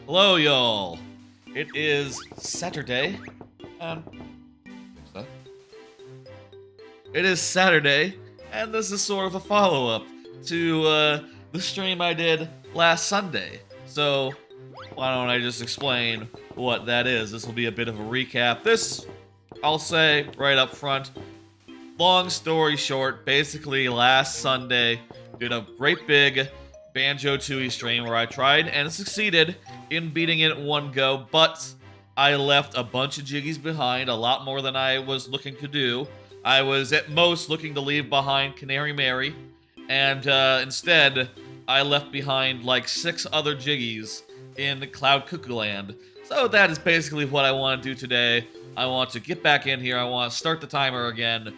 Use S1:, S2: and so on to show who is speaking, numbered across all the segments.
S1: Hello, y'all. It is Saturday, and fix that. It is Saturday, and this is sort of a follow-up to the stream I did last Sunday. So why don't I just explain what that is? This will be a bit of a recap. This, I'll say right up front. Long story short, basically last Sunday did a great big Banjo-Tooie stream where I tried and succeeded in beating it in one go, but I left a bunch of Jiggies behind, a lot more than I was looking to do. I was at most looking to leave behind Canary Mary, and instead I left behind like 6 other Jiggies in Cloud Cuckooland. So that is basically what I want to do today. I want to get back in here, I want to start the timer again.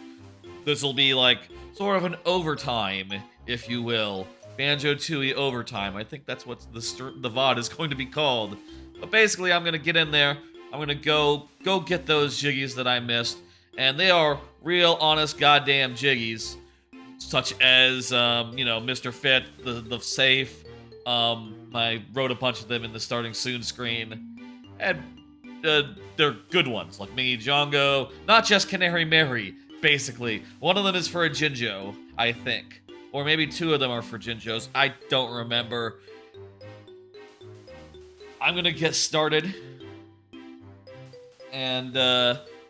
S1: This will be like sort of an overtime, if you will. Banjo-Tooie overtime. I think that's what the VOD is going to be called. But basically, I'm going to get in there. I'm going to go get those Jiggies that I missed. And they are real, honest, goddamn Jiggies. Such as, Mr. Fit, the safe. I wrote a bunch of them in the starting soon screen. And they're good ones, like Mingy Jongo. Not just Canary Mary. Basically. One of them is for a Jinjo, I think. Or maybe 2 of them are for Jinjos. I don't remember. I'm gonna get started. And,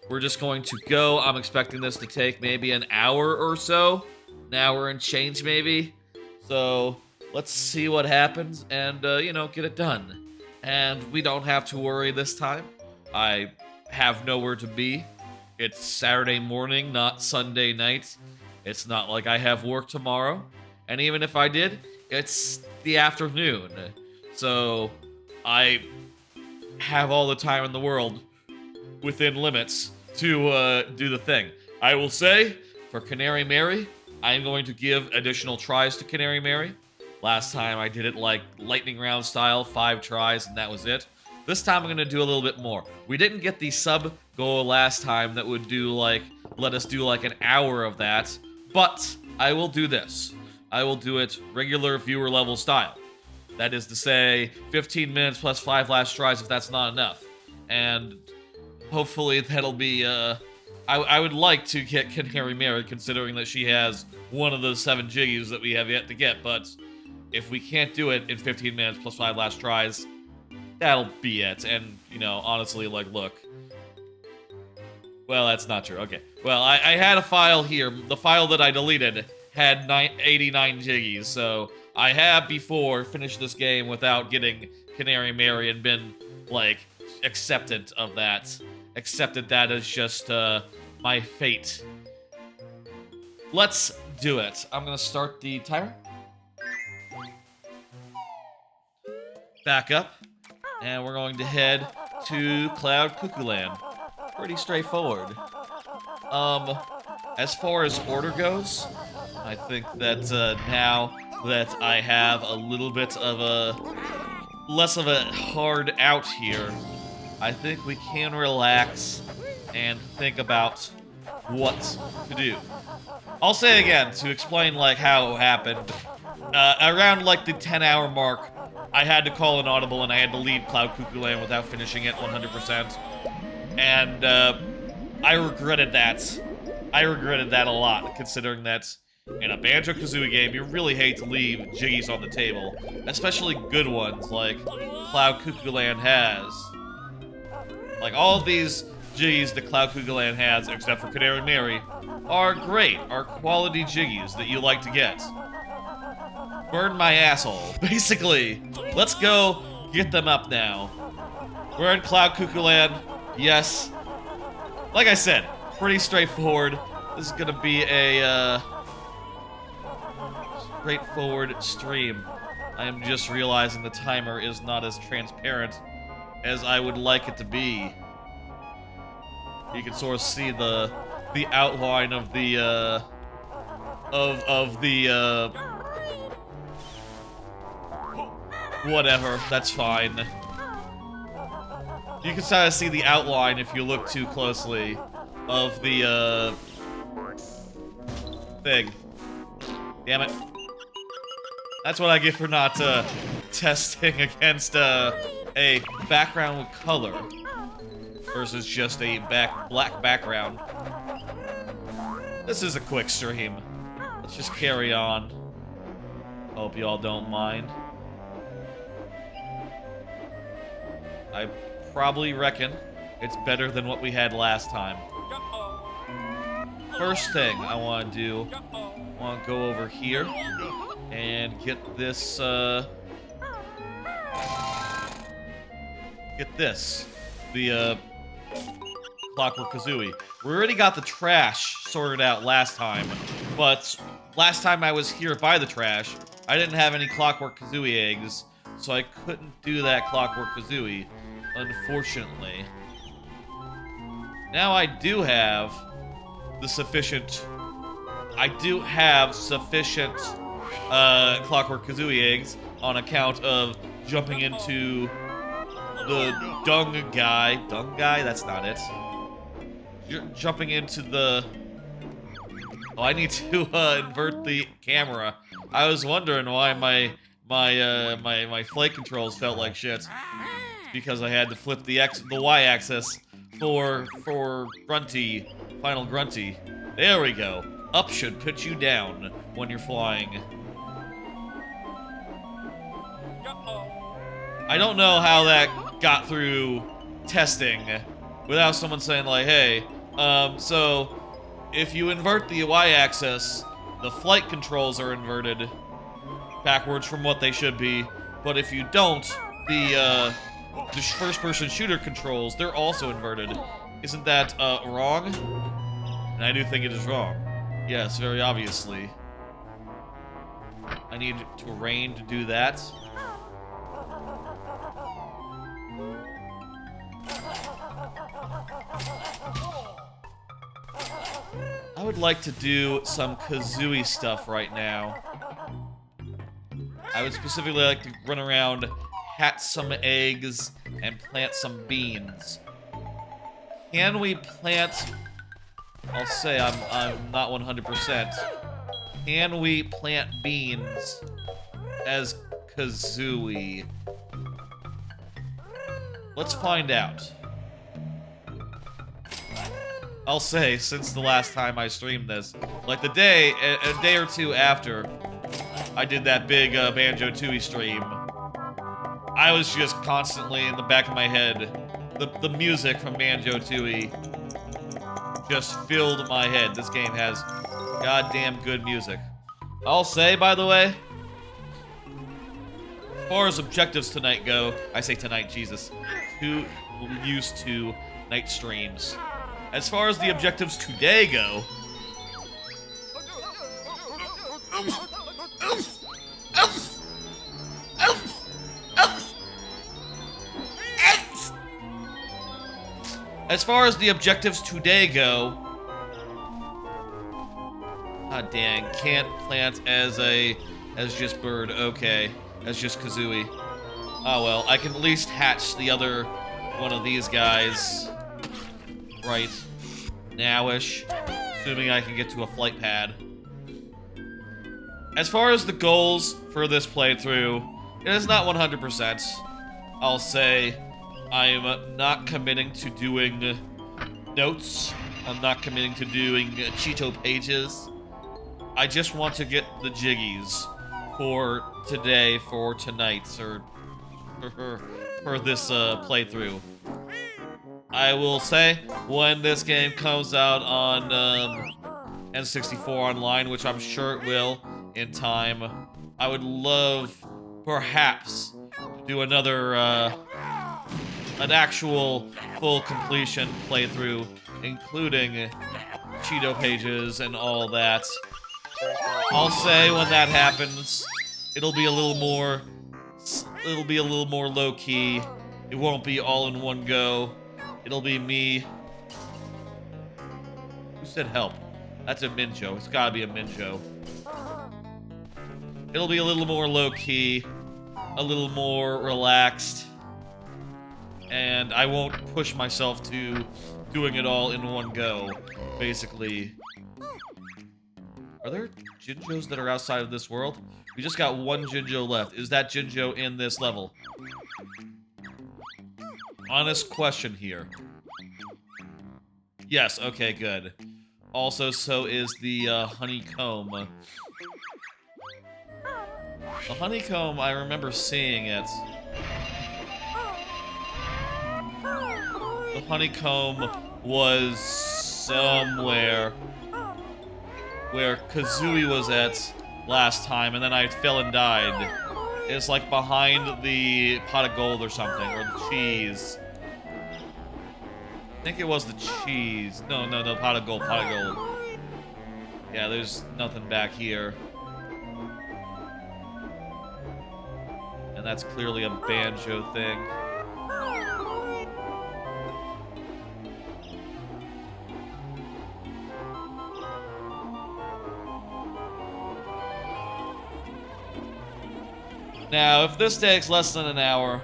S1: we're just going to go. I'm expecting this to take maybe an hour or so. An hour and change, maybe. So, let's see what happens and, get it done. And we don't have to worry this time. I have nowhere to be. It's Saturday morning, not Sunday night. It's not like I have work tomorrow. And even if I did, it's the afternoon. So I have all the time in the world within limits to do the thing. I will say, for Canary Mary, I'm going to give additional tries to Canary Mary. Last time I did it like lightning round style, 5 tries, and that was it. This time I'm going to do a little bit more. We didn't get the sub goal last time that would do let us do like an hour of that, but I will do this. I will do it regular viewer level style. That is to say, 15 minutes plus 5 last tries if that's not enough. And hopefully that'll be, I would like to get Canary Mary considering that she has one of those 7 Jiggies that we have yet to get, but if we can't do it in 15 minutes plus 5 last tries, that'll be it. And, honestly, look. Well, that's not true. Okay. Well, I had a file here. The file that I deleted had 89 Jiggies, so I have before finished this game without getting Canary Mary and been, acceptant of that. Accepted that as just, my fate. Let's do it. I'm gonna start the timer. Back up. And we're going to head to Cloud Cuckooland. Pretty straightforward. As far as order goes, I think that now that I have a little bit of less of a hard out here, I think we can relax and think about what to do. I'll say again, to explain how it happened, around the 10-hour mark, I had to call an audible and I had to leave Cloud Cuckooland without finishing it 100%. And I regretted that. I regretted that a lot, considering that in a Banjo-Kazooie game, you really hate to leave Jiggies on the table. Especially good ones like Cloud Cuckooland has. All of these Jiggies that Cloud Cuckooland has, except for Canary Mary, are great, are quality Jiggies that you like to get. Burn my asshole, basically. Let's go get them up now. We're in Cloud Cuckooland. Yes. Like I said, pretty straightforward. This is gonna be a straightforward stream. I am just realizing the timer is not as transparent as I would like it to be. You can sort of see the outline of the whatever, that's fine. You can kind of see the outline if you look too closely of the thing. Damn it. That's what I get for not testing against a background with color versus just a black background. This is a quick stream. Let's just carry on. Hope y'all don't mind. I probably reckon it's better than what we had last time. First thing I want to do, I want to go over here and get this, the, Clockwork Kazooie. We already got the trash sorted out last time, but last time I was here by the trash, I didn't have any Clockwork Kazooie eggs, so I couldn't do that Clockwork Kazooie, unfortunately. Now I do have sufficient Clockwork Kazooie eggs on account of jumping into the dung guy. Dung guy? That's not it. You're jumping into the... Oh, I need to invert the camera. I was wondering why my flight controls felt like shit. It's because I had to flip the Y-axis for Grunty, Final Grunty. There we go. Up should put you down when you're flying. I don't know how that got through testing without someone saying like, hey, so if you invert the Y-axis, the flight controls are inverted backwards from what they should be, but if you don't, the first-person shooter controls, they're also inverted. Isn't that wrong? And I do think it is wrong. Yes, very obviously. I need terrain to do that. I would like to do some Kazooie stuff right now. I would specifically like to run around, hatch some eggs, and plant some beans. Can we plant... I'll say I'm not 100%. Can we plant beans as Kazooie? Let's find out. I'll say, since the last time I streamed this, like a day or two after I did that big Banjo-Tooie stream, I was just constantly in the back of my head, the music from Banjo-Tooie just filled my head. This game has goddamn good music. I'll say, by the way, as far as objectives tonight go, I say tonight, Jesus, too used to night streams. As far as the objectives today go, ah dang, can't plant as just bird, okay, as just Kazooie. Oh well, I can at least hatch the other one of these guys right now-ish, assuming I can get to a flight pad. As far as the goals for this playthrough, it is not 100%. I'll say I'm not committing to doing notes. I'm not committing to doing Cheeto pages. I just want to get the Jiggies for today, for tonight, or for this playthrough. I will say, when this game comes out on N64 Online, which I'm sure it will in time, I would love, perhaps, to do another, an actual full completion playthrough, including Cheeto pages and all that. I'll say when that happens, it'll be a little more low-key. It won't be all in one go. It'll be me. Who said help? That's a Minjo. It's gotta be a Minjo. It'll be a little more low-key, a little more relaxed, and I won't push myself to doing it all in one go, basically. Are there Jinjos that are outside of this world? We just got one Jinjo left. Is that Jinjo in this level? Honest question here. Yes, okay, good. Also, so is the honeycomb. The honeycomb, I remember seeing it. The honeycomb was somewhere where Kazooie was at last time, and then I fell and died. It's like behind the pot of gold or something, or the cheese. I think it was the cheese. No, pot of gold, pot of gold. Yeah, there's nothing back here. And that's clearly a banjo thing. Now, if this takes less than an hour,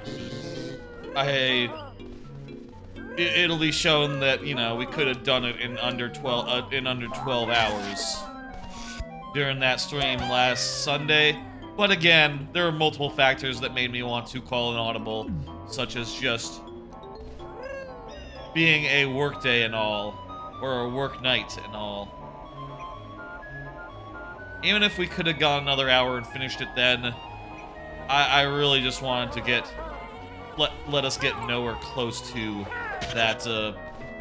S1: it'll be shown that, you know, we could have done it in under 12 hours during that stream last Sunday. But again, there are multiple factors that made me want to call an audible, such as just being a work day and all, or a work night and all. Even if we could have gone another hour and finished it then, I really just wanted to get let us get nowhere close to that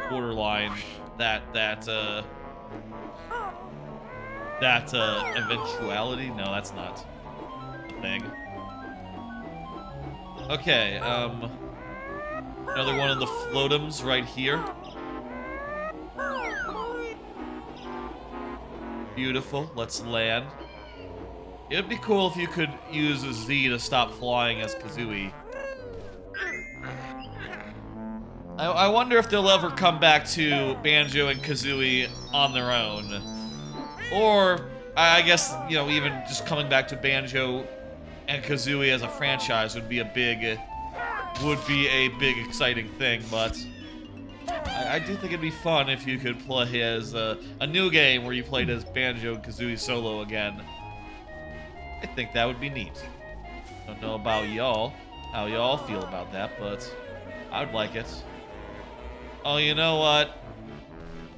S1: borderline, that eventuality. No, that's not a thing. Okay, another one of the floatums right here. Beautiful. Let's land. It'd be cool if you could use a Z to stop flying as Kazooie. I wonder if they'll ever come back to Banjo and Kazooie on their own. Or, I guess, you know, even just coming back to Banjo and Kazooie as a franchise would be a big exciting thing, but I do think it'd be fun if you could play as a new game where you played as Banjo and Kazooie solo again. I think that would be neat. Don't know about y'all, how y'all feel about that, but I would like it. Oh, you know what?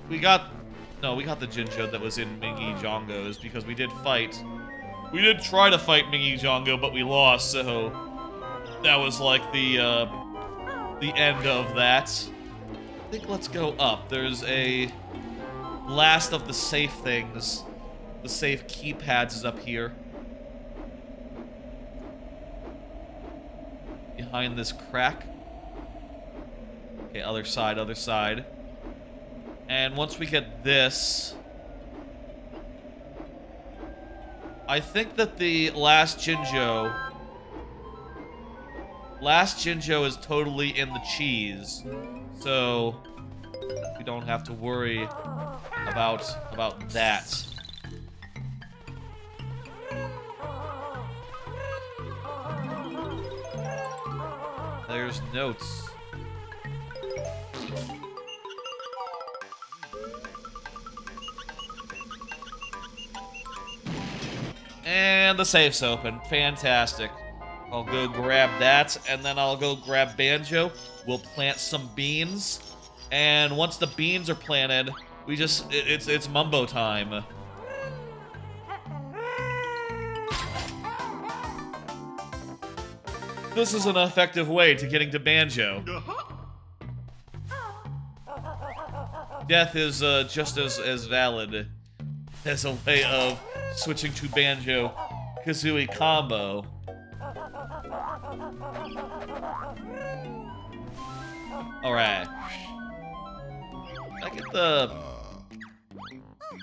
S1: We got the Jinjo that was in Mingy Jongo's because we did fight. We did try to fight Mingy Jongo, but we lost, so that was like the end of that. I think let's go up. There's a last of the safe things. The safe keypads is up here. Behind this crack. Okay, other side, other side. And once we get this, I think that the last Jinjo is totally in the cheese. So we don't have to worry about that. There's notes. And the safe's open. Fantastic. I'll go grab that, and then I'll go grab Banjo. We'll plant some beans. And once the beans are planted, we just... It's Mumbo time. This is an effective way to getting to Banjo. Death is just as valid as a way of switching to Banjo-Kazooie combo. Alright. Did I get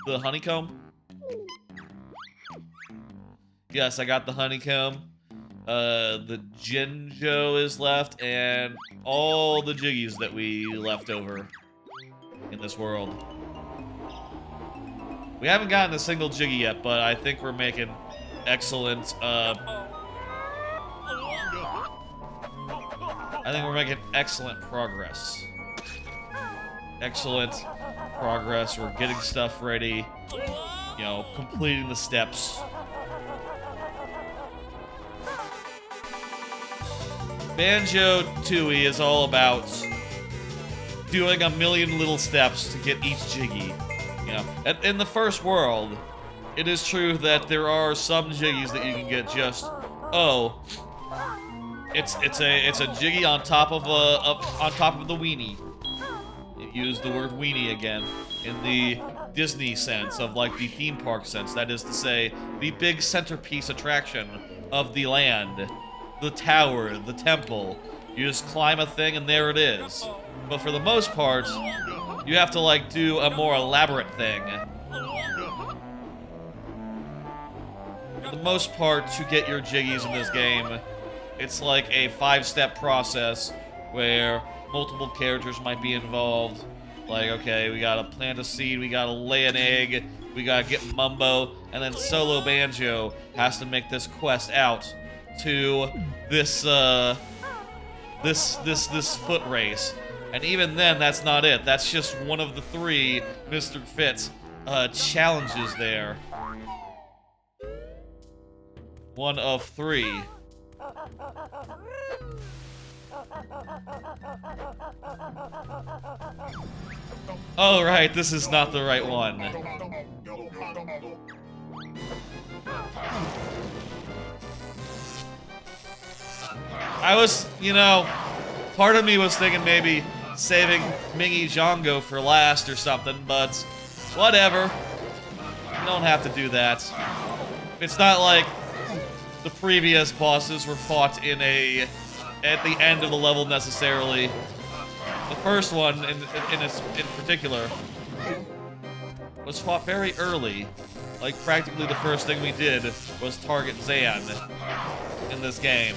S1: the honeycomb? Yes, I got the honeycomb. The Jinjo is left, and all the Jiggies that we left over in this world. We haven't gotten a single Jiggy yet, but I think we're making excellent, excellent progress. Excellent progress. We're getting stuff ready. you know, completing the steps. Banjo-Tooie is all about doing a million little steps to get each Jiggy. You know, in the first world, it is true that there are some Jiggies that you can get just, oh, it's a Jiggy on top of the weenie. Use the word weenie again in the Disney sense of like the theme park sense. That is to say, the big centerpiece attraction of the land, the tower, the temple. You just climb a thing and there it is. But for the most part, you have to like do a more elaborate thing. For the most part, to get your Jiggies in this game, it's like a 5-step process where multiple characters might be involved. Like, okay, we gotta plant a seed, we gotta lay an egg, we gotta get Mumbo, and then Solo Banjo has to make this quest out to this this foot race. And even then, that's not it. That's just one of the 3 Mr. Fitz challenges there. One of 3. Oh, right, this is not the right one. I was, you know, part of me was thinking maybe saving Mingy Jongo for last or something, but whatever. You don't have to do that. It's not like the previous bosses were fought in at the end of the level necessarily. The first one, in particular, was fought very early. Like, practically the first thing we did was target Zan in this game.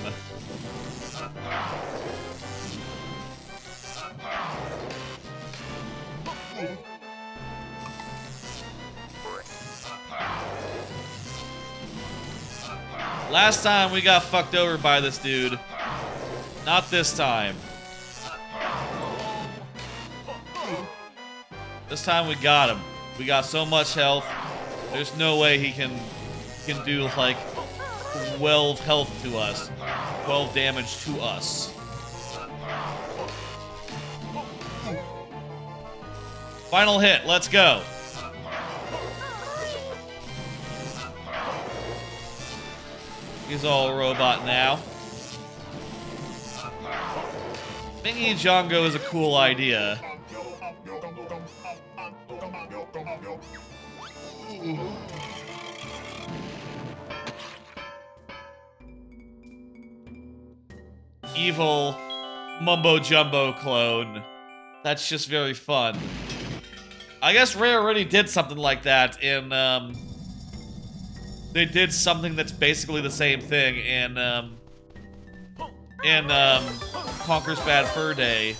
S1: Last time we got fucked over by this dude. Not this time. This time we got him. We got so much health. There's no way he can do like 12 health to us. 12 damage to us. Final hit, let's go. He's all robot now. Mingy Jongo is a cool idea. Evil Mumbo Jumbo clone. That's just very fun. I guess Rare already did something like that in, they did something that's basically the same thing in Conker's Bad Fur Day,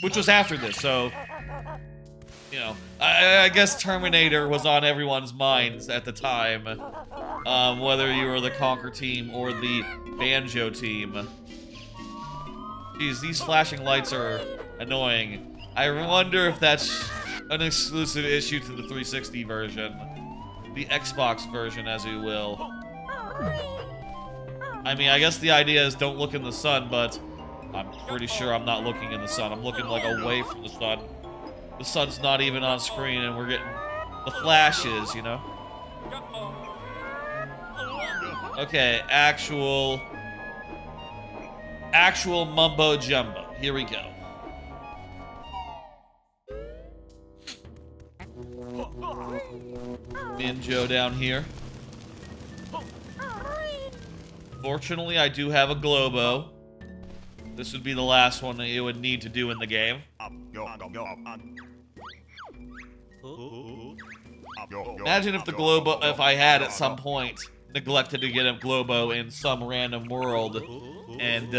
S1: which was after this, so, you know, I guess Terminator was on everyone's minds at the time, whether you were the Conker team or the Banjo team. Jeez, these flashing lights are annoying. I wonder if that's an exclusive issue to the 360 version. The Xbox version, as you will. I mean, I guess the idea is don't look in the sun, but I'm pretty sure I'm not looking in the sun. I'm looking, like, away from the sun. The sun's not even on screen, and we're getting the flashes, you know? Okay, actual mumbo jumbo. Here we go. Banjo down here. Fortunately, I do have a Globo. This would be the last one that you would need to do in the game. Imagine if the Globo, if I had at some point neglected to get a Globo in some random world and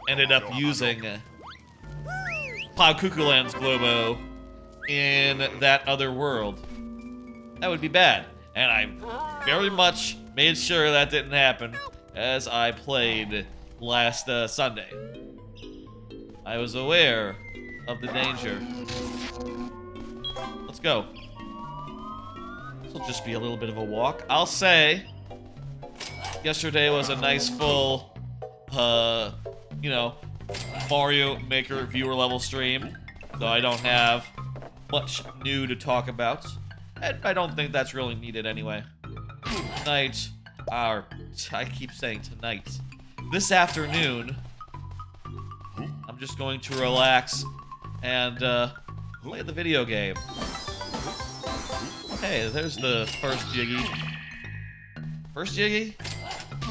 S1: ended up using Cloud Cuckooland's Globo in that other world. That would be bad. And I very much made sure that didn't happen as I played last Sunday. I was aware of the danger. Let's go. It'll just be a little bit of a walk. I'll say, yesterday was a nice full, you know, Mario Maker viewer level stream, though I don't have much new to talk about, and I don't think that's really needed anyway. Tonight, I keep saying tonight, this afternoon, I'm just going to relax and play the video game. Hey, there's the first Jiggy. First Jiggy?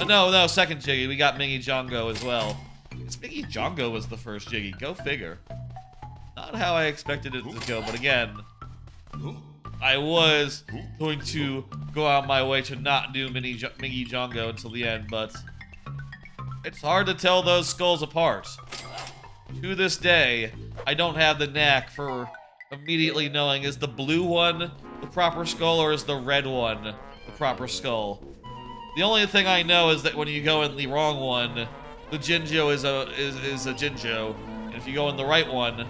S1: No, second Jiggy. We got Mingy Jongo as well. It's Mingy Jongo was the first Jiggy. Go figure. Not how I expected it to go, but again, I was going to go out my way to not do Mingy Jongo until the end, but it's hard to tell those skulls apart. To this day, I don't have the knack for immediately knowing, is the blue one the proper skull or is the red one the proper skull? The only thing I know is that when you go in the wrong one, the Jinjo is a Jinjo, and if you go in the right one,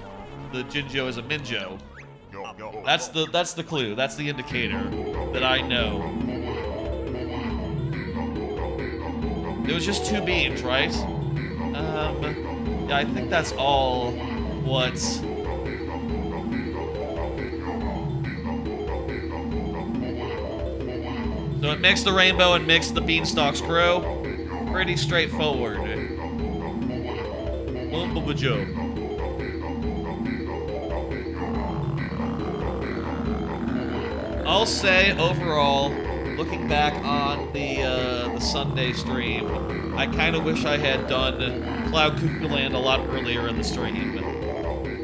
S1: the Jinjo is a Minjo. That's the clue. That's the indicator that I know. It was just 2 beams, right? Yeah, I think that's all what... So it makes the rainbow and makes the beanstalks grow. Pretty straightforward. Joe. I'll say overall, looking back on the Sunday stream, I kind of wish I had done Cloud Cuckooland a lot earlier in the stream.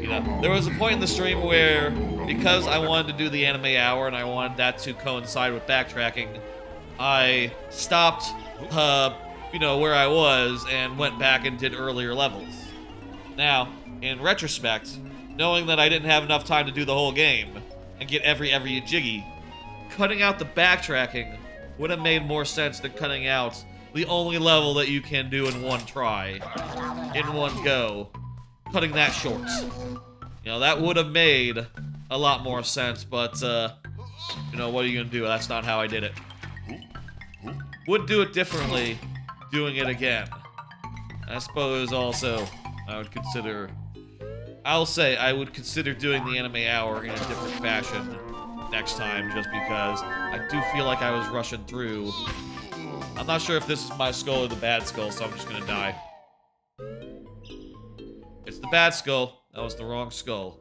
S1: You know, there was a point in the stream where, because I wanted to do the anime hour and I wanted that to coincide with backtracking, I stopped, you know, where I was and went back and did earlier levels. Now, in retrospect, knowing that I didn't have enough time to do the whole game and get every Jiggy, cutting out the backtracking would have made more sense than cutting out the only level that you can do in one try, in one go, cutting that short. You know, that would have made a lot more sense, but, you know, what are you gonna do? That's not how I did it. Would do it differently, doing it again. I suppose also, I'll say I would consider doing the anime hour in a different fashion next time, just because I do feel like I was rushing through. I'm not sure if this is my skull or the bad skull, so I'm just gonna die. It's the bad skull. That was the wrong skull.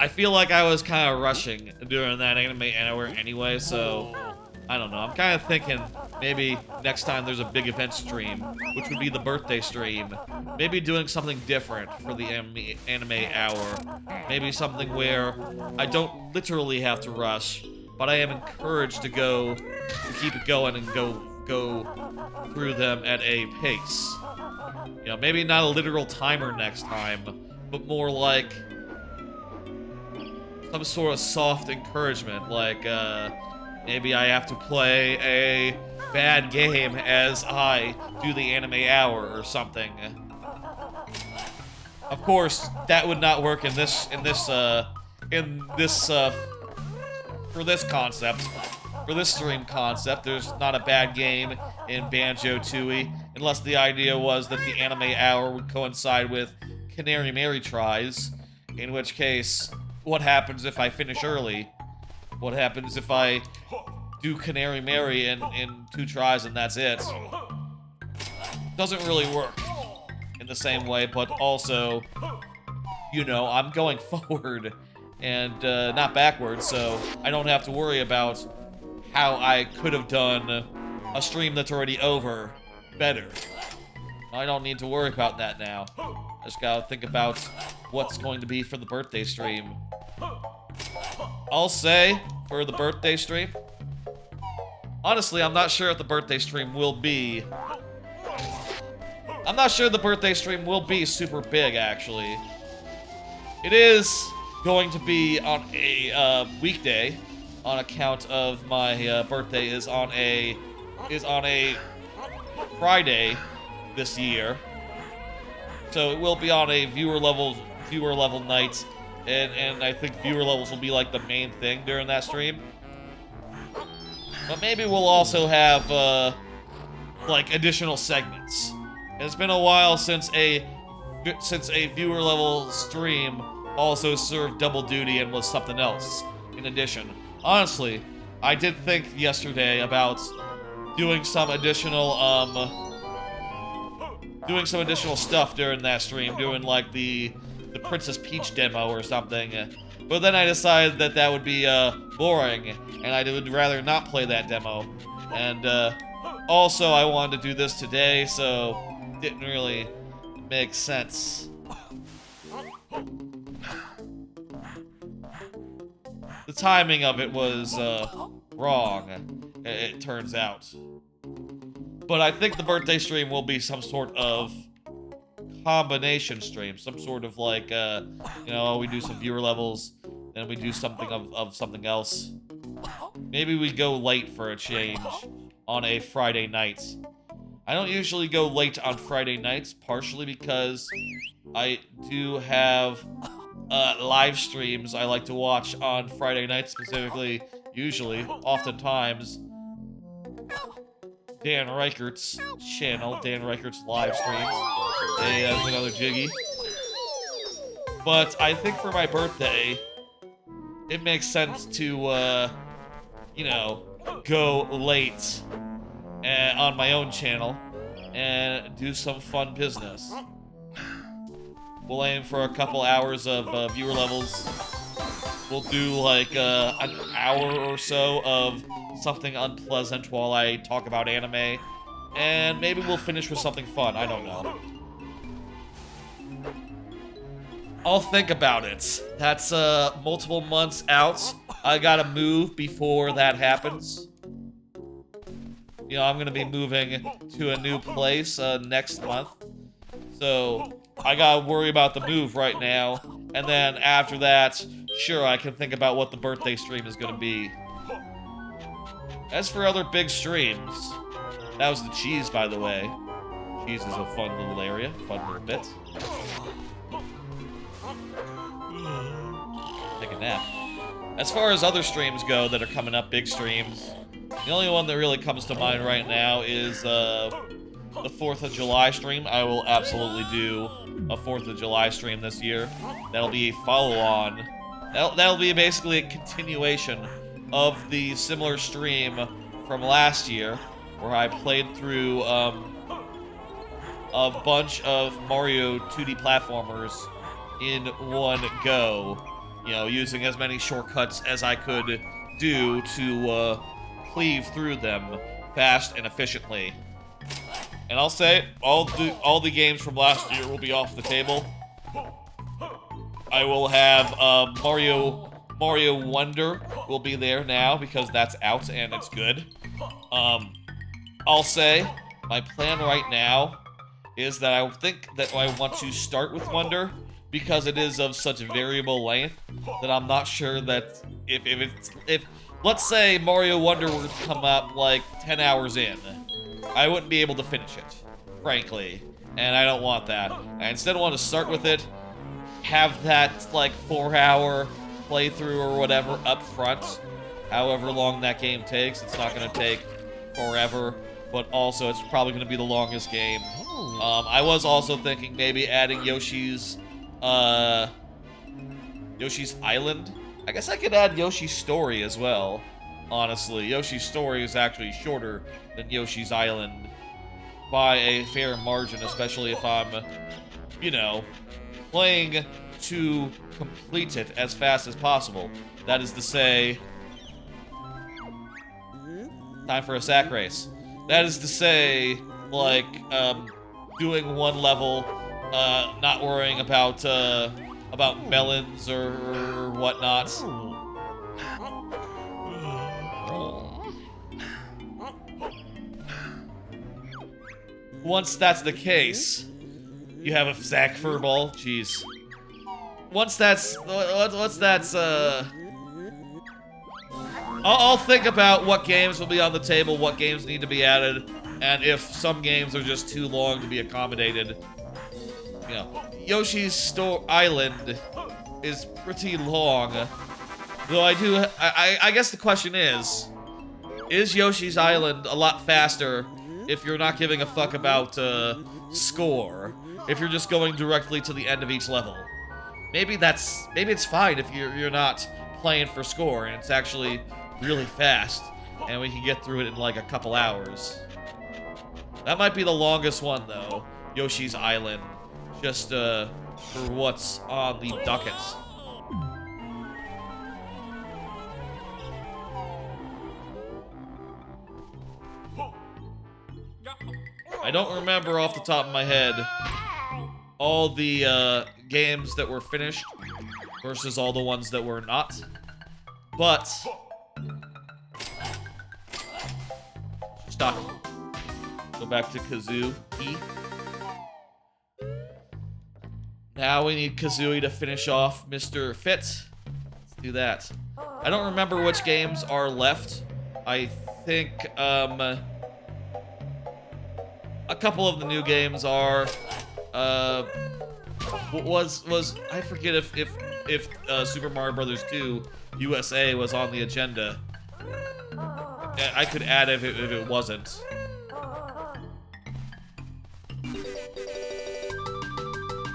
S1: I feel like I was kind of rushing during that anime hour anyway, so I don't know. I'm kind of thinking maybe next time there's a big event stream, which would be the birthday stream, maybe doing something different for the anime hour. Maybe something where I don't literally have to rush, but I am encouraged to keep it going and go through them at a pace. You know, maybe not a literal timer next time, but more like some sort of soft encouragement, like, maybe I have to play a bad game as I do the anime hour or something. Of course, that would not work for this concept. For this stream concept, there's not a bad game in Banjo-Tooie, unless the idea was that the anime hour would coincide with Canary Mary tries, in which case, what happens if I finish early? What happens if I do Canary Mary in 2 tries and that's it? Doesn't really work in the same way, but also, you know, I'm going forward and not backwards, so I don't have to worry about how I could have done a stream that's already over better. I don't need to worry about that now. I just gotta think about what's going to be for the birthday stream. I'll say, for the birthday stream, honestly, I'm not sure if the birthday stream will be... I'm not sure the birthday stream will be super big, actually. It is going to be on a weekday, on account of my birthday is on a Friday this year. So it will be on a viewer level night and I think viewer levels will be like the main thing during that stream. But maybe we'll also have like additional segments. It's been a while since a viewer level stream also served double duty and was something else in addition. Honestly, I did think yesterday about doing some additional stuff during that stream, doing like the Princess Peach demo or something. But then I decided that that would be boring, and I would rather not play that demo. And also, I wanted to do this today, so it didn't really make sense. The timing of it was wrong, it turns out. But I think the birthday stream will be some sort of combination stream, some sort of like, you know, we do some viewer levels, then we do something of something else. Maybe we go late for a change on a Friday night. I don't usually go late on Friday nights, partially because I do have live streams I like to watch on Friday nights, specifically, usually, oftentimes, Dan Reichert's channel, Dan Reichert's live streams. Hey, that's another Jiggy. But I think for my birthday, it makes sense to, you know, go late on my own channel and do some fun business. We'll aim for a couple hours of viewer levels. We'll do like an hour or so of something unpleasant while I talk about anime. And maybe we'll finish with something fun, I don't know. I'll think about it. That's multiple months out. I gotta move before that happens. You know, I'm gonna be moving to a new place next month. So I gotta worry about the move right now. And then after that, sure, I can think about what the birthday stream is gonna be. As for other big streams, that was the cheese, by the way. Cheese is a fun little area, fun little bit. Take a nap. As far as other streams go that are coming up, big streams, the only one that really comes to mind right now is the 4th of July stream. I will absolutely do a 4th of July stream this year. That'll be a follow-on. That'll be basically a continuation of the similar stream from last year, where I played through a bunch of Mario 2D platformers in one go. You know, using as many shortcuts as I could do to cleave through them fast and efficiently. And I'll say, all the games from last year will be off the table. I will have Mario Wonder will be there now because that's out and it's good. I'll say my plan right now is that I think that I want to start with Wonder because it is of such variable length that I'm not sure that if let's say Mario Wonder were to come up like 10 hours in, I wouldn't be able to finish it, frankly, and I don't want that. I instead want to start with it, have that like 4-hour playthrough or whatever up front, however long that game takes. It's not going to take forever, but also it's probably going to be the longest game. I was also thinking maybe adding Yoshi's Island. I guess I could add Yoshi's Story as well, honestly. Yoshi's Story is actually shorter than Yoshi's Island by a fair margin, especially if I'm, you know, playing to complete it as fast as possible. That is to say, time for a sack race. That is to say, like, doing one level, not worrying about melons or whatnot. Once that's the case, you have a Zack Furball. Jeez. Once that's I'll think about what games will be on the table, what games need to be added, and if some games are just too long to be accommodated. You know, Yoshi's Island is pretty long. Though I guess the question is Yoshi's Island a lot faster if you're not giving a fuck about score? If you're just going directly to the end of each level? Maybe it's fine if you're not playing for score and it's actually really fast and we can get through it in like a couple hours. That might be the longest one though, Yoshi's Island, just for what's on the docket. I don't remember off the top of my head all the games that were finished versus all the ones that were not. But stop. Go back to Kazooie. Now we need Kazooie to finish off Mr. Fit. Let's do that. I don't remember which games are left. I think a couple of the new games are I forget if Super Mario Brothers 2 USA was on the agenda. I could add if it wasn't.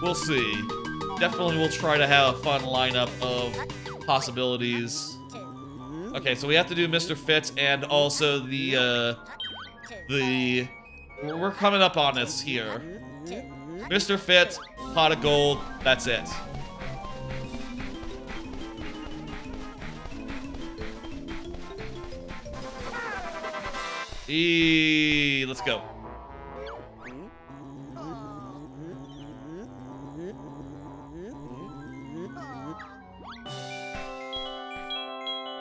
S1: We'll see. Definitely we'll try to have a fun lineup of possibilities. Okay, so we have to do Mr. Fit and also the we're coming up on this here. Mr. Fit, pot of gold, that's it. Let's go.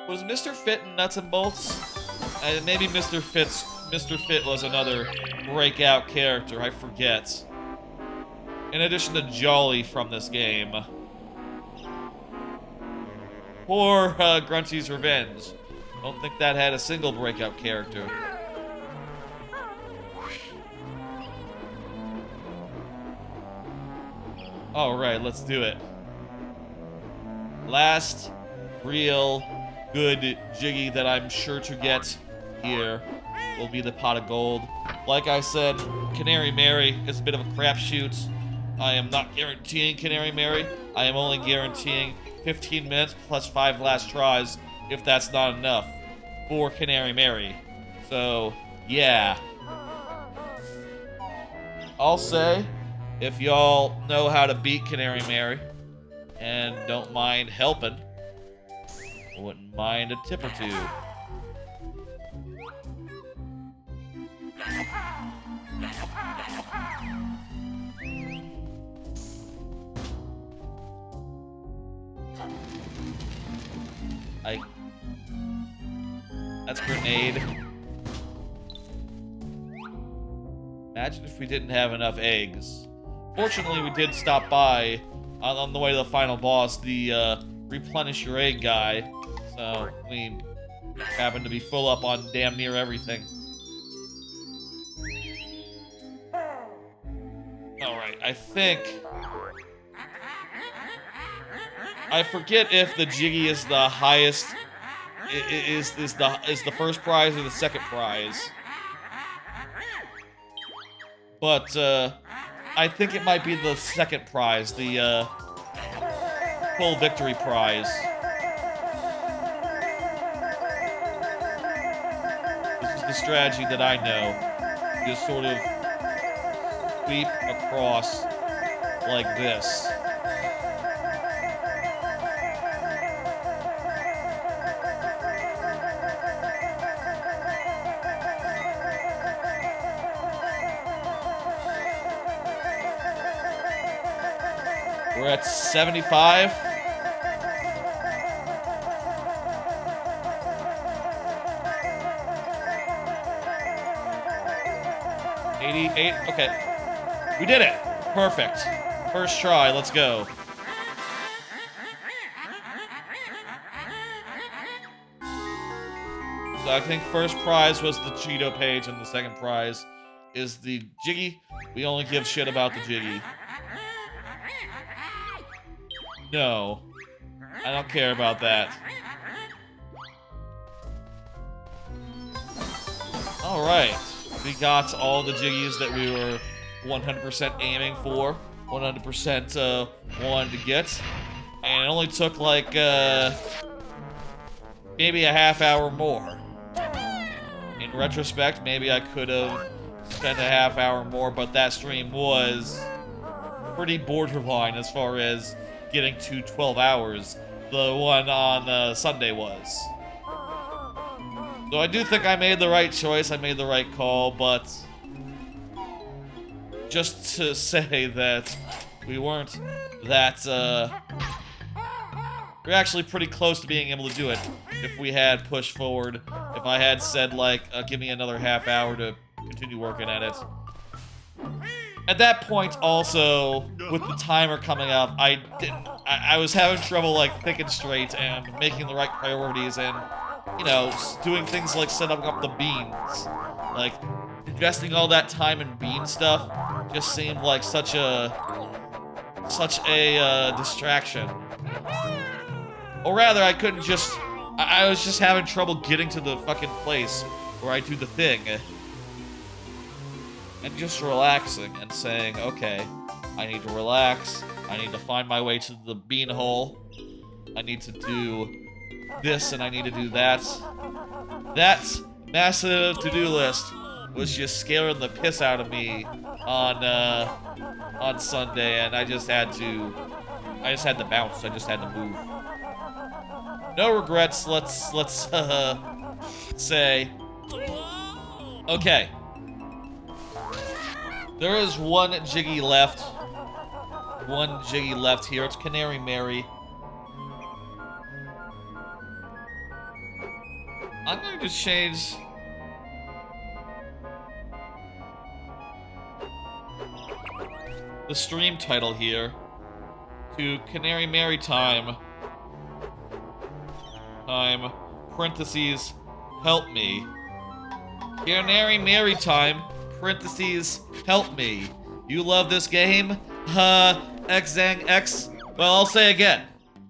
S1: Was Mr. Fit in Nuts and Bolts? Maybe Mr. Fit was another breakout character, I forget. In addition to Jolly from this game. Or Grunty's Revenge. Don't think that had a single breakout character. Alright, let's do it. Last real good Jiggy that I'm sure to get here will be the pot of gold. Like I said, Canary Mary is a bit of a crapshoot. I am not guaranteeing Canary Mary. I am only guaranteeing 15 minutes plus 5 last tries, if that's not enough, for Canary Mary. So, yeah. I'll say, if y'all know how to beat Canary Mary and don't mind helping, I wouldn't mind a tip or two. That's grenade. Imagine if we didn't have enough eggs. Fortunately, we did stop by on the way to the final boss, the replenish your egg guy. So we happened to be full up on damn near everything. Alright, I forget if the Jiggy is the highest, is the first prize or the second prize. But I think it might be the second prize, the full victory prize. This is the strategy that I know. Just sort of sweep across like this. We're at 75. Okay. We did it. Perfect. First try. Let's go. So I think first prize was the Cheeto page and the second prize is the Jiggy. We only give shit about the Jiggy. No. I don't care about that. Alright. We got all the Jiggies that we were 100% aiming for. 100% wanted to get. And it only took like maybe a half hour more. In retrospect, maybe I could have spent a half hour more, but that stream was pretty borderline as far as getting to 12 hours. The one on Sunday was. So I do think I made the right choice, I made the right call, but just to say that we weren't that, we're actually pretty close to being able to do it if we had pushed forward. If I had said, like, give me another half hour to continue working at it. At that point, also, with the timer coming up, I was having trouble, like, thinking straight and making the right priorities and, you know, doing things like setting up the beans. Like, investing all that time in bean stuff just seemed like such a distraction. Or rather, I couldn't just... I was just having trouble getting to the fucking place where I do the thing. And just relaxing and saying, okay, I need to relax. I need to find my way to the bean hole. I need to do this and I need to do that. That massive to-do list was just scaring the piss out of me on Sunday, and I just had to bounce. I just had to move. No regrets. Let's say. Okay. There is one Jiggy left. One Jiggy left here. It's Canary Mary. I'm going to change the stream title here to Canary Mary time. Parentheses, help me. Canary Mary time, parentheses, help me. You love this game? Xang X. Well, I'll say again.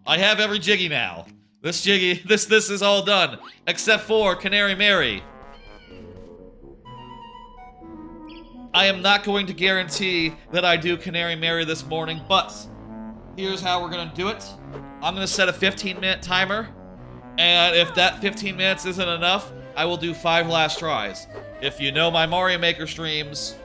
S1: I have every Jiggy now. This Jiggy, this is all done. Except for Canary Mary. I am not going to guarantee that I do Canary Mary this morning, but here's how we're gonna do it. I'm gonna set a 15-minute timer, and if that 15 minutes isn't enough, I will do 5 last tries. If you know my Mario Maker streams,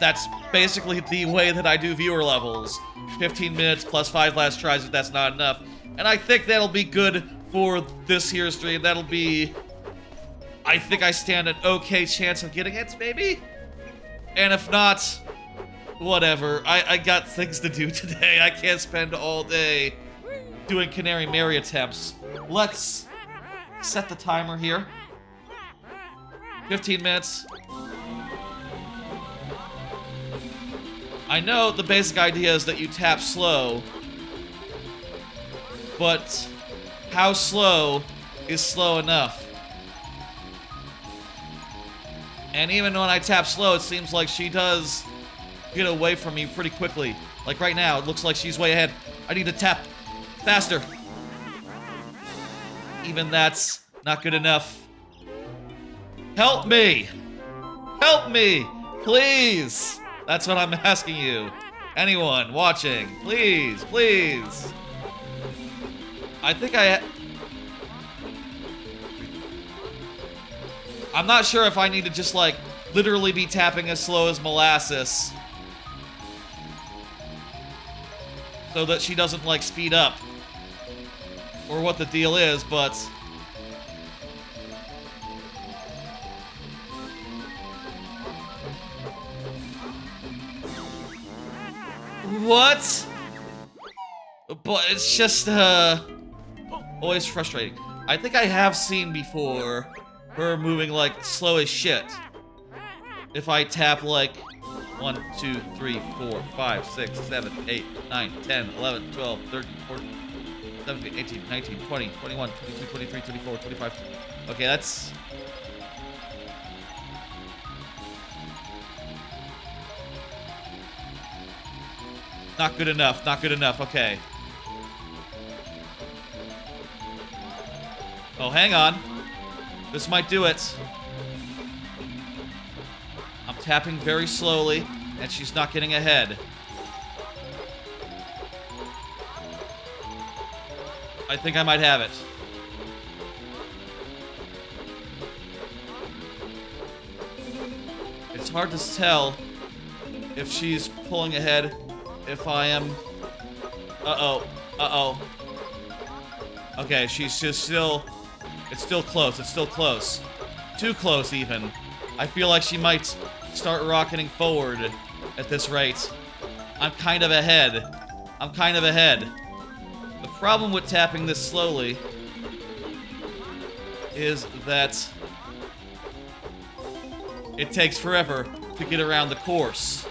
S1: that's basically the way that I do viewer levels. 15 minutes plus 5 last tries if that's not enough. And I think that'll be good for this here stream. That'll be... I think I stand an okay chance of getting it, maybe? And if not, whatever. I got things to do today. I can't spend all day doing Canary Mary attempts. Let's set the timer here. 15 minutes. I know the basic idea is that you tap slow, but how slow is slow enough? And even when I tap slow, it seems like she does get away from me pretty quickly. Like right now, it looks like she's way ahead. I need to tap faster. Even that's not good enough. Help me! Help me! Please! That's what I'm asking you. Anyone watching, please, please. I think I'm not sure if I need to just, like, literally be tapping as slow as molasses so that she doesn't, like, speed up. Or what the deal is, but... What? But it's just, always frustrating. I think I have seen before her moving, like, slow as shit. If I tap, like, 1, 2, 3, 4, 5, 6, 7, 8, 9, 10, 11, 12, 13, 14, 17, 18, 19, 20, 21, 22, 23, 24, 25. Okay, that's... Not good enough, not good enough, okay. Oh, hang on. This might do it. I'm tapping very slowly, and she's not getting ahead. I think I might have it. It's hard to tell if she's pulling ahead, if I am... Uh-oh. Uh-oh. Okay, she's just still... It's still close. It's still close. Too close, even. I feel like she might start rocketing forward at this rate. I'm kind of ahead. I'm kind of ahead. The problem with tapping this slowly is that it takes forever to get around the course.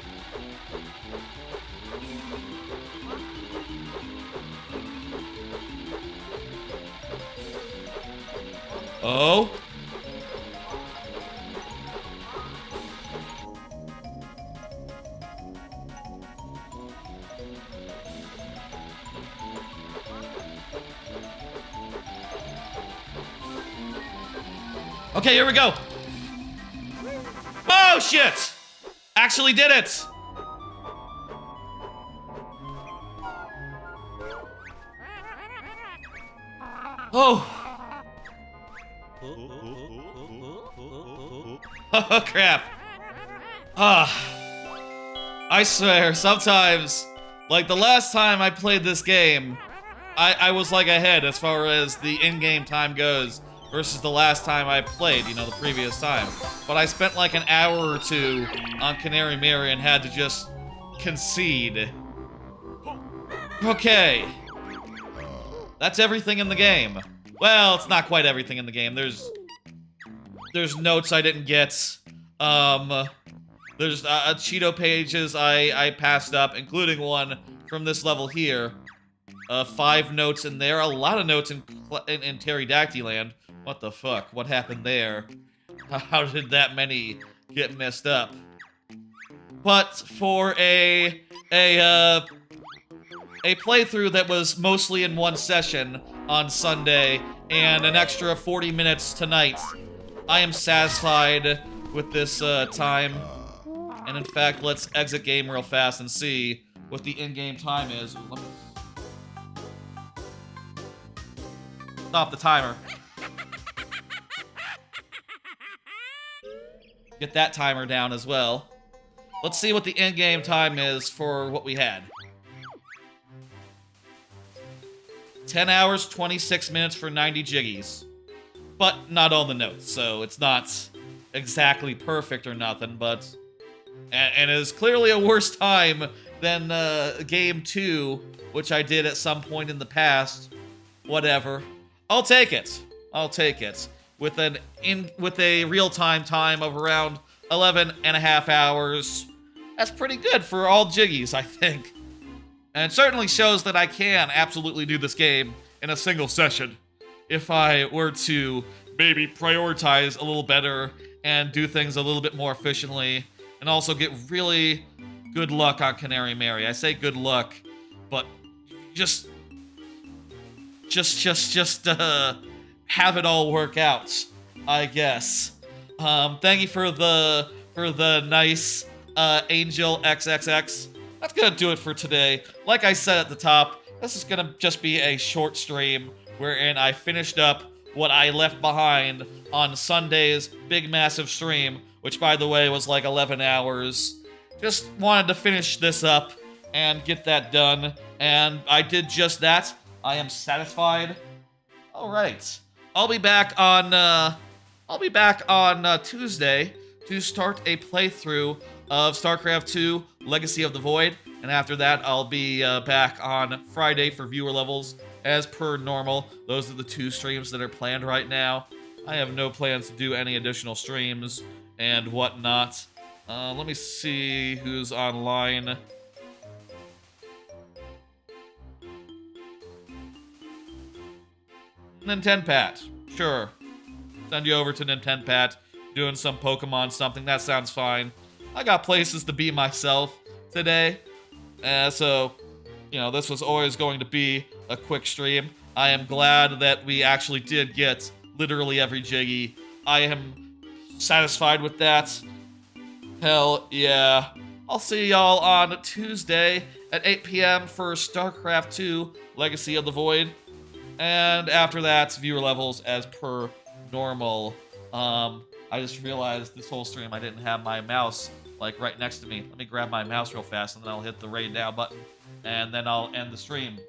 S1: Oh? Okay, here we go. Oh, shit! Actually did it! Oh! Oh, crap. I swear, sometimes, like the last time I played this game, I was like ahead as far as the in-game time goes versus the last time I played, you know, the previous time. But I spent like an hour or two on Canary Mary and had to just concede. Okay. That's everything in the game. Well, it's not quite everything in the game. There's notes I didn't get. There's Cheeto pages I passed up, including one from this level here. 5 notes in there. A lot of notes in Pterodactyland. What the fuck? What happened there? How did that many get messed up? But for a playthrough that was mostly in one session on Sunday and an extra 40 minutes tonight, I am satisfied with this time. And in fact, let's exit game real fast and see what the in-game time is. Let me stop the timer. Get that timer down as well. Let's see what the in-game time is for what we had. 10 hours, 26 minutes for 90 Jiggies. But not all the notes, so it's not exactly perfect or nothing, but... And it is clearly a worse time than Game 2, which I did at some point in the past. Whatever. I'll take it. I'll take it. With a real-time time of around 11 and a half hours. That's pretty good for all Jiggies, I think. And it certainly shows that I can absolutely do this game in a single session. If I were to maybe prioritize a little better and do things a little bit more efficiently, and also get really good luck on Canary Mary. I say good luck, but just have it all work out, I guess. Thank you for the nice Angel XXX. That's gonna do it for today. Like I said at the top, this is gonna just be a short stream wherein I finished up what I left behind on Sunday's big massive stream, which by the way was like 11 hours. Just wanted to finish this up and get that done, and I did just that. I am satisfied. All right, I'll be back on Tuesday to start a playthrough of StarCraft 2 Legacy of the Void, and after that I'll be back on Friday for viewer levels as per normal. Those are the 2 streams that are planned right now. I have no plans to do any additional streams and whatnot. Let me see who's online. Nintenpat, sure. Send you over to Nintenpat, doing some Pokemon something, that sounds fine. I got places to be myself today, so, you know, this was always going to be a quick stream. I am glad that we actually did get literally every Jiggy. I am satisfied with that. Hell yeah. I'll see y'all on Tuesday at 8 p.m. for StarCraft 2 Legacy of the Void. And after that, viewer levels as per normal. I just realized this whole stream I didn't have my mouse like right next to me. Let me grab my mouse real fast and then I'll hit the raid now button and then I'll end the stream.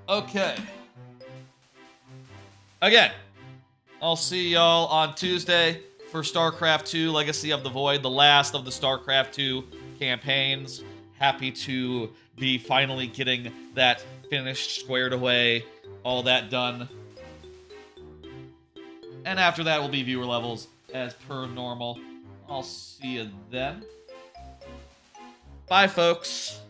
S1: Okay. Again, I'll see y'all on Tuesday for StarCraft 2 Legacy of the Void, the last of the StarCraft 2 campaigns. Happy to be finally getting that finished, squared away, all that done. And after that will be viewer levels as per normal. I'll see you then. Bye, folks.